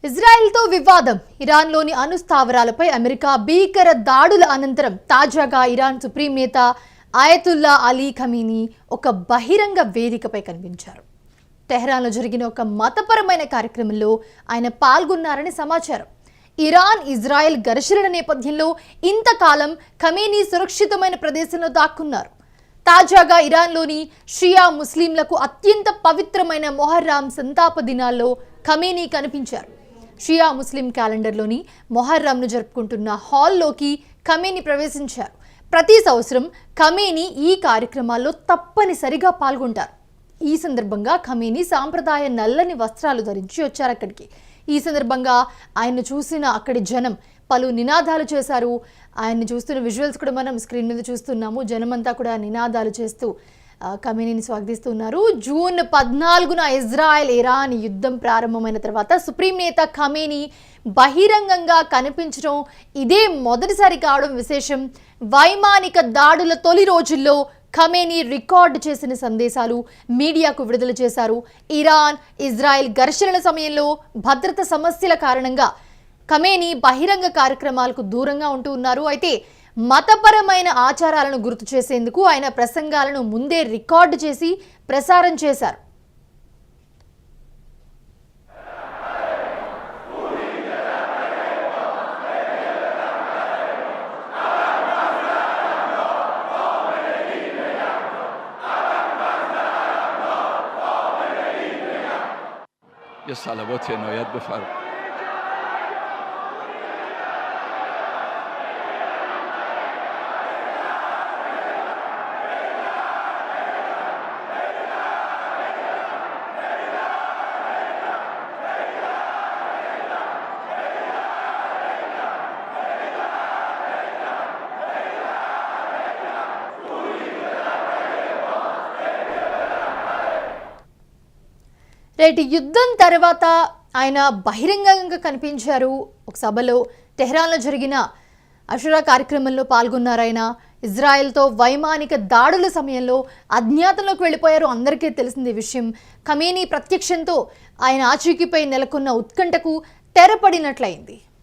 ఇజ్రాయెల్తో వివాదం. ఇరాన్లోని అణు స్థావరాలపై అమెరికా భీకర దాడుల అనంతరం తాజాగా ఇరాన్ సుప్రీం నేత ఆయతుల్లా అలీ ఖమీనీ ఒక బహిరంగ వేదికపై కనిపించారు. టెహ్రాన్లో జరిగిన ఒక మతపరమైన కార్యక్రమంలో ఆయన పాల్గొన్నారని సమాచారం. ఇరాన్ ఇజ్రాయెల్ ఘర్షణల నేపథ్యంలో ఇంతకాలం ఖమీనీ సురక్షితమైన ప్రదేశంలో దాక్కున్నారు. తాజాగా ఇరాన్లోని షియా ముస్లింలకు అత్యంత పవిత్రమైన మొహర్రం సంతాప దినాల్లో ఖమీనీ కనిపించారు. షియా ముస్లిం క్యాలెండర్లోని మొహర్రంను జరుపుకుంటున్న హాల్లోకి ఖమీనీ ప్రవేశించారు. ప్రతి సంవత్సరం ఖమీనీ ఈ కార్యక్రమాల్లో తప్పనిసరిగా పాల్గొంటారు. ఈ సందర్భంగా ఖమీనీ సాంప్రదాయ నల్లని వస్త్రాలు ధరించి వచ్చారు అక్కడికి. ఈ సందర్భంగా ఆయన్ను చూసిన అక్కడి జనం పలు నినాదాలు చేశారు. ఆయన్ని చూస్తున్న విజువల్స్ కూడా మనం స్క్రీన్ మీద చూస్తున్నాము. జనమంతా కూడా నినాదాలు చేస్తూ ఖమీనీని స్వాగతిస్తున్నారు. జూన్ 14న ఇజ్రాయెల్ ఇరాన్ యుద్ధం ప్రారంభమైన తర్వాత సుప్రీం నేత ఖమీనీ బహిరంగంగా కనిపించడం ఇదే మొదటిసారి కావడం విశేషం. వైమానిక దాడుల తొలి రోజుల్లో ఖమీనీ రికార్డు చేసిన సందేశాలు మీడియాకు విడుదల చేశారు. ఇరాన్ ఇజ్రాయెల్ ఘర్షణల సమయంలో భద్రత సమస్యల కారణంగా ఖమీనీ బహిరంగ కార్యక్రమాలకు దూరంగా ఉంటూ ఉన్నారు. అయితే మతపరమైన ఆచారాలను గుర్తు చేసేందుకు ఆయన ప్రసంగాలను ముందే రికార్డు చేసి ప్రసారం చేశారు. یه صلوات عنایت بفرمایید. రైట్, యుద్ధం తర్వాత ఆయన బహిరంగంగా కనిపించారు. ఒక సభలో టెహ్రాన్లో జరిగిన అషురా కార్యక్రమంలో పాల్గొన్నారు. ఆయన ఇజ్రాయెల్తో వైమానిక దాడుల సమయంలో అజ్ఞాతంలోకి వెళ్ళిపోయారు. అందరికీ తెలిసింది విషయం. ఖమీనీ ప్రత్యక్షంతో ఆయన ఆచూకీపై నెలకొన్న ఉత్కంఠకు తెరపడినట్లయింది.